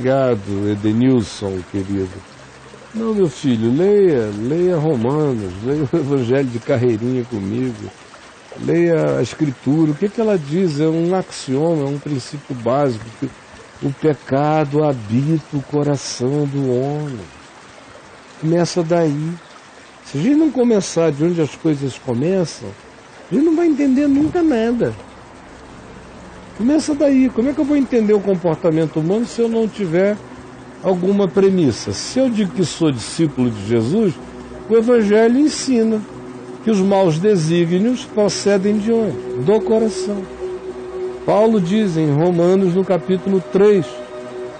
Obrigado, Edenilson, querido. Não, meu filho, leia Romanos, leia o Evangelho de carreirinha comigo, leia a Escritura. O que ela diz? É um axioma, é um princípio básico, que o pecado habita o coração do homem. Começa daí. Se a gente não começar de onde as coisas começam, a gente não vai entender nunca nada. Começa daí. Como é que eu vou entender o comportamento humano se eu não tiver alguma premissa? Se eu digo que sou discípulo de Jesus, o Evangelho ensina que os maus desígnios procedem de onde? Do coração. Paulo diz em Romanos, no capítulo 3,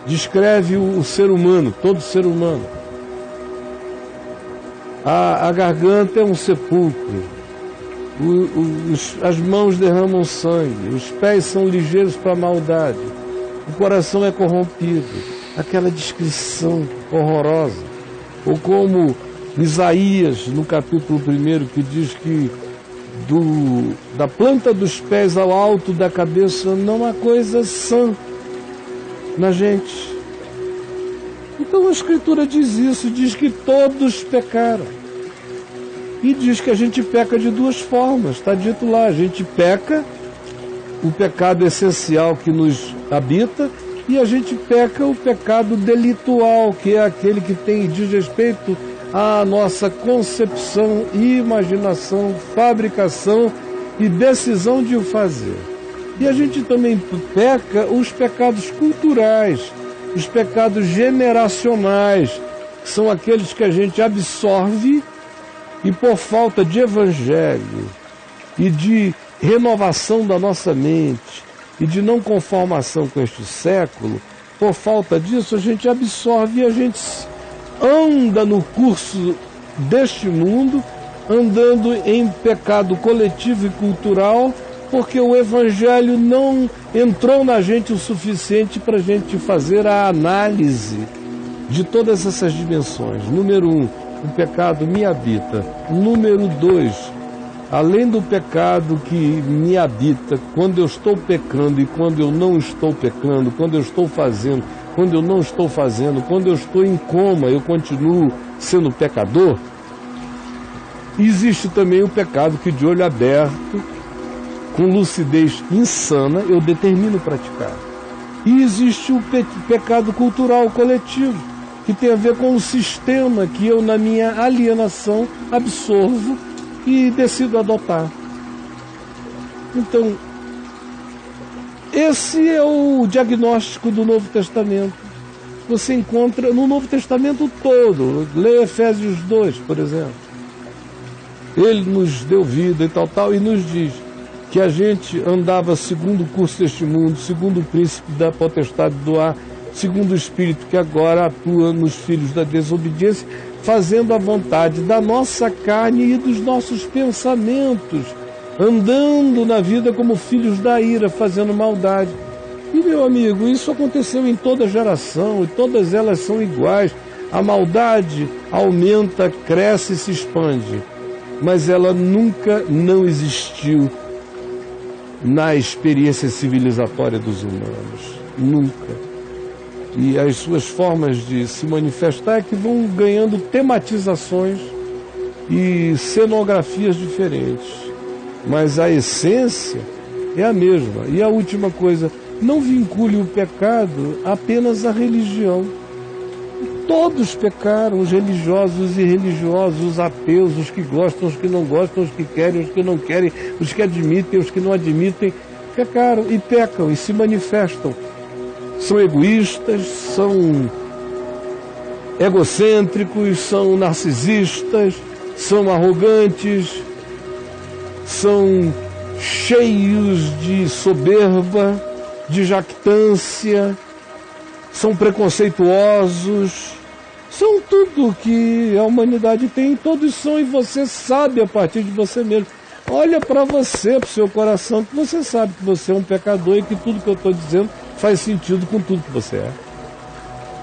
descreve o ser humano, todo ser humano. A garganta é um sepulcro, as mãos derramam sangue, os pés são ligeiros para a maldade, o coração é corrompido. Aquela descrição horrorosa. Ou como Isaías, no capítulo 1, que diz que da planta dos pés ao alto da cabeça não há coisa sã na gente. Então a Escritura diz isso, diz que todos pecaram. E diz que a gente peca de duas formas, está dito lá, a gente peca, o pecado essencial que nos habita, e a gente peca o pecado delitual, que é aquele que diz respeito à nossa concepção, imaginação, fabricação e decisão de o fazer. E a gente também peca os pecados culturais, os pecados generacionais, que são aqueles que a gente absorve e por falta de evangelho e de renovação da nossa mente e de não conformação com este século, por falta disso a gente absorve e a gente anda no curso deste mundo, andando em pecado coletivo e cultural, porque o Evangelho não entrou na gente o suficiente para a gente fazer a análise de todas essas dimensões. Número 1, o pecado me habita. Número 2, além do pecado que me habita, quando eu estou pecando e quando eu não estou pecando, quando eu estou fazendo, quando eu não estou fazendo, quando eu estou em coma, eu continuo sendo pecador. Existe também o pecado que de olho aberto, com lucidez insana, eu determino praticar. E existe o pecado cultural coletivo, que tem a ver com o sistema que eu, na minha alienação, absorvo e decido adotar. Então, esse é o diagnóstico do Novo Testamento. Você encontra no Novo Testamento todo. Leia Efésios 2, por exemplo. Ele nos deu vida e tal, e nos diz que a gente andava segundo o curso deste mundo, segundo o príncipe da potestade do ar, segundo o Espírito que agora atua nos filhos da desobediência, fazendo a vontade da nossa carne e dos nossos pensamentos, andando na vida como filhos da ira, fazendo maldade. E, meu amigo, isso aconteceu em toda geração, e todas elas são iguais. A maldade aumenta, cresce e se expande, mas ela nunca não existiu na experiência civilizatória dos humanos. Nunca. E as suas formas de se manifestar é que vão ganhando tematizações e cenografias diferentes. Mas a essência é a mesma. E a última coisa, não vincule o pecado apenas à religião. Todos pecaram, os religiosos e irreligiosos, os ateus, os que gostam, os que não gostam, os que querem, os que não querem, os que admitem, os que não admitem, pecaram e pecam e se manifestam. São egoístas, são egocêntricos, são narcisistas, são arrogantes, são cheios de soberba, de jactância, são preconceituosos, são tudo que a humanidade tem, todos são, e você sabe a partir de você mesmo. Olha para você, para o seu coração, que você sabe que você é um pecador e que tudo que eu estou dizendo faz sentido com tudo que você é.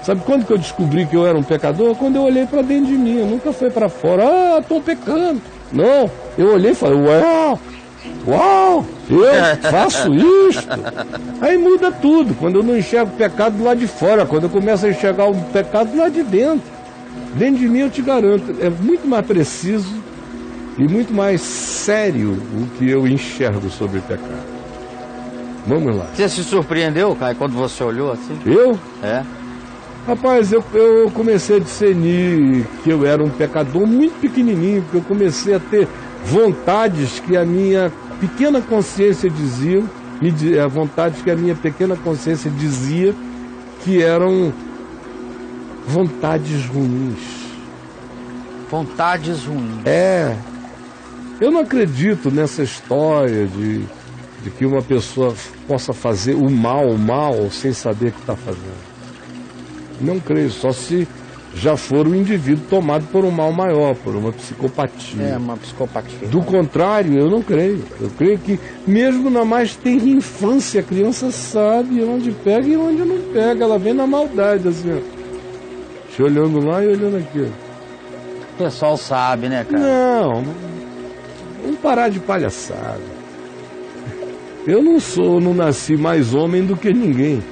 Sabe quando que eu descobri que eu era um pecador? Quando eu olhei para dentro de mim, eu nunca fui para fora, estou pecando. Não, eu olhei e falei, ué, Uau, eu faço isto. Aí muda tudo. Quando eu não enxergo o pecado do lado de fora, quando eu começo a enxergar o pecado do lado de dentro. Dentro de mim, eu te garanto, é muito mais preciso e muito mais sério o que eu enxergo sobre o pecado. Vamos lá. Você se surpreendeu, Caio, quando você olhou assim? Eu? É. Rapaz, eu comecei a discernir que eu era um pecador muito pequenininho, porque eu comecei a ter vontades que a minha pequena consciência dizia, vontades que a minha pequena consciência dizia que eram vontades ruins. Vontades ruins. É. Eu não acredito nessa história de que uma pessoa possa fazer o mal sem saber o que está fazendo. Não creio, só se já for o indivíduo tomado por um mal maior, por uma psicopatia. É, uma psicopatia. Do contrário, eu não creio. Eu creio que mesmo na mais tenra infância, a criança sabe onde pega e onde não pega. Ela vem na maldade, assim, ó. Te olhando lá e olhando aqui. O pessoal sabe, né, cara? Não, vamos parar de palhaçada. Eu não nasci mais homem do que ninguém.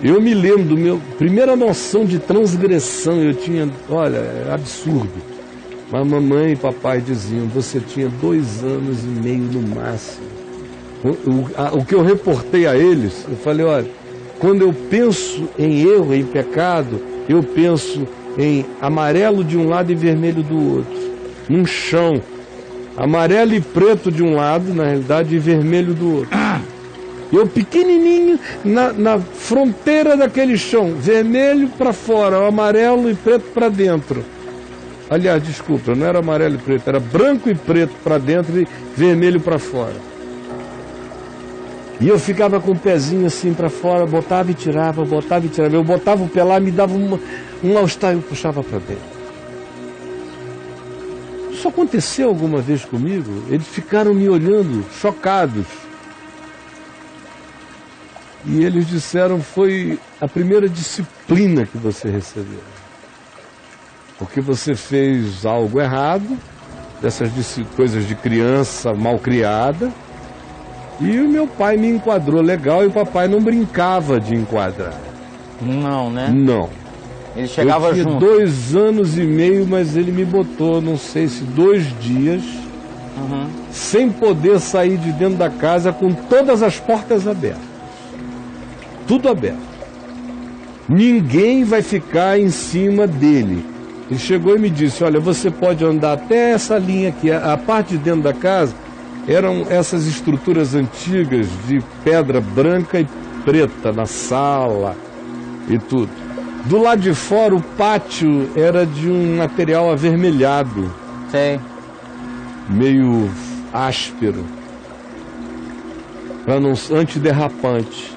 Eu me lembro do meu primeira noção de transgressão. Eu tinha, olha, é absurdo. Mas mamãe e papai diziam, você tinha 2 anos e meio no máximo. O que eu reportei a eles, eu falei, olha, quando eu penso em erro, em pecado, eu penso em amarelo de um lado e vermelho do outro. Num chão, amarelo e preto de um lado, na realidade, e vermelho do outro. Eu pequenininho na fronteira daquele chão, vermelho para fora, amarelo e preto para dentro. Aliás, desculpa, não era amarelo e preto, era branco e preto para dentro e vermelho para fora. E eu ficava com o pezinho assim para fora, botava e tirava, botava e tirava. Eu botava o pé lá, me dava um mal-estar e eu puxava para dentro. Isso aconteceu alguma vez comigo? Eles ficaram me olhando, chocados. E eles disseram, foi a primeira disciplina que você recebeu. Porque você fez algo errado, dessas coisas de criança mal criada, e o meu pai me enquadrou legal e o papai não brincava de enquadrar. Não, né? Não. Ele chegava junto. Eu tinha 2 anos e meio, mas ele me botou, não sei se 2 dias, sem poder sair de dentro da casa com todas as portas abertas. Tudo aberto. Ninguém vai ficar em cima dele. Ele chegou e me disse, olha, você pode andar até essa linha aqui. A parte de dentro da casa eram essas estruturas antigas de pedra branca e preta na sala e tudo. Do lado de fora, o pátio era de um material avermelhado. Sei. Meio áspero. Antiderrapante.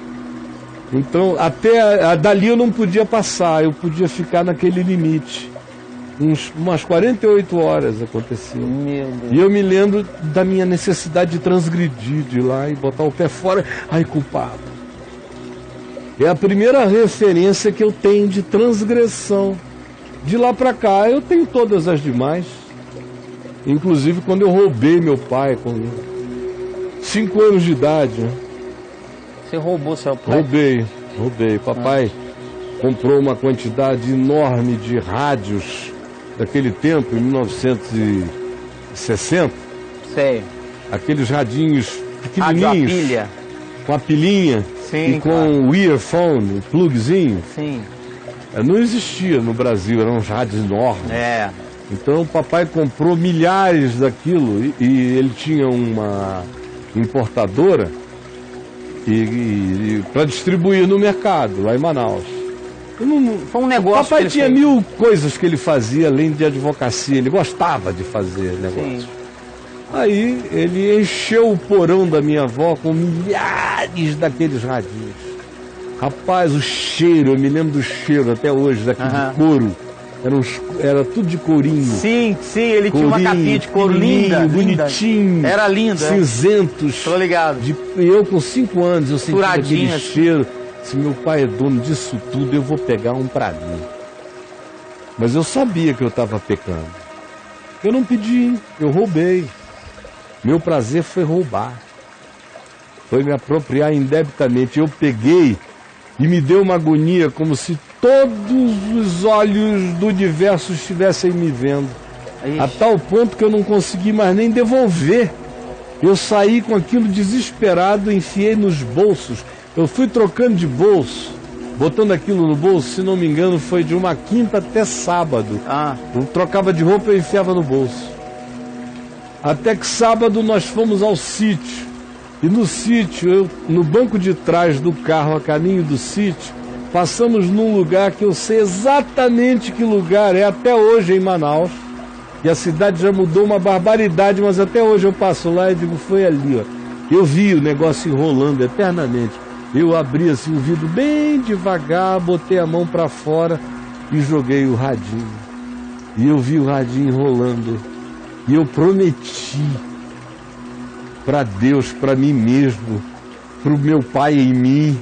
Então, até dali eu não podia passar, eu podia ficar naquele limite. Umas 48 horas acontecia. Meu Deus. E eu me lembro da minha necessidade de transgredir, de ir lá e botar o pé fora. Ai, culpado. É a primeira referência que eu tenho de transgressão. De lá pra cá, eu tenho todas as demais. Inclusive quando eu roubei meu pai com 5 anos de idade, né? Você roubou seu pai? Roubei. Papai comprou uma quantidade enorme de rádios daquele tempo, em 1960. Sei. Aqueles radinhos Rádio a pequenininhos. pilha. Com a pilhinha. Sim, e com claro. o earphone, o plugzinho. Sim. Não existia no Brasil, eram uns rádios enormes. É. Então o papai comprou milhares daquilo e ele tinha uma importadora para distribuir no mercado, lá em Manaus. Foi um negócio. Papai que tinha ele fez. 1000 coisas que ele fazia além de advocacia, ele gostava de fazer negócio. Sim. Aí ele encheu o porão da minha avó com milhares daqueles radinhos. Rapaz, o cheiro, eu me lembro do cheiro até hoje, daquele couro. Era tudo de courinho. Sim, ele tinha uma capinha de couro linda. Bonitinho. Era linda. Cinzentos. Tô ligado. Eu com 5 anos, eu senti aquele assim. cheiro. Se meu pai é dono disso tudo, eu vou pegar um pra mim. Mas eu sabia que eu estava pecando. Eu não pedi, eu roubei. Meu prazer foi roubar. Foi me apropriar indebitamente. Eu peguei e me deu uma agonia, como se todos os olhos do universo estivessem me vendo. A tal ponto que eu não consegui mais nem devolver. Eu saí com aquilo desesperado, enfiei nos bolsos. Eu fui trocando de bolso, botando aquilo no bolso, se não me engano, foi de uma quinta até sábado. Eu trocava de roupa e enfiava no bolso. Até que sábado nós fomos ao sítio. E no sítio, no banco de trás do carro, a caminho do sítio, passamos num lugar que eu sei exatamente que lugar é até hoje em Manaus. E a cidade já mudou uma barbaridade, mas até hoje eu passo lá e digo, foi ali, ó. Eu vi o negócio enrolando eternamente. Eu abri assim o vidro bem devagar, botei a mão para fora e joguei o radinho. E eu vi o radinho enrolando. E eu prometi para Deus, para mim mesmo, para o meu pai em mim,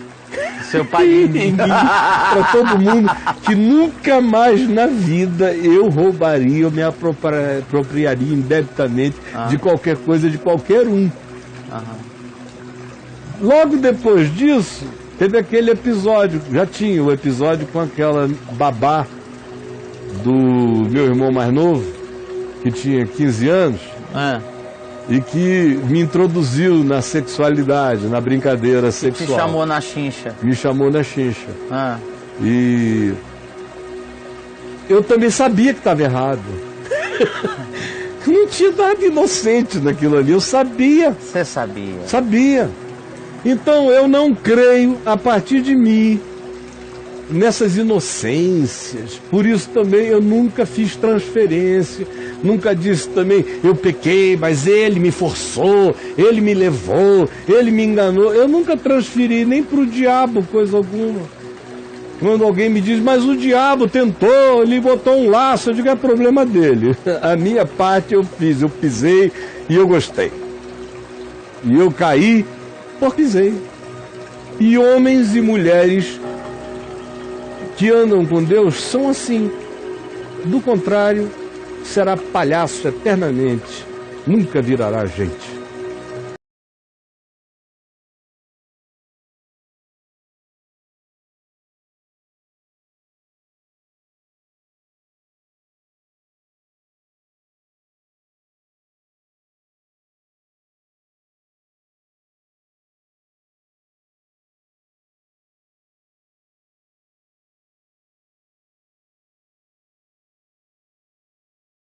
seu pai em mim, para todo mundo, que nunca mais na vida eu roubaria, eu me apropriaria indebitamente de qualquer coisa, de qualquer um. Logo depois disso, teve aquele episódio, já tinha o episódio com aquela babá do meu irmão mais novo, que tinha 15 anos, e que me introduziu na sexualidade, na brincadeira sexual. Te chamou na chincha. Me chamou na chincha. E eu também sabia que estava errado. Não tinha nada inocente naquilo ali, eu sabia. Você sabia? Sabia. Então eu não creio, a partir de mim, nessas inocências. Por isso também eu nunca fiz transferência, nunca disse também, eu pequei, mas ele me forçou, ele me levou, ele me enganou. Eu nunca transferi nem para o diabo coisa alguma. Quando alguém me diz, mas o diabo tentou, ele botou um laço, eu digo, é problema dele. A minha parte eu fiz, eu pisei e eu gostei. E eu caí porque pisei. E homens e mulheres que andam com Deus são assim. Do contrário, será palhaço eternamente, nunca virará gente.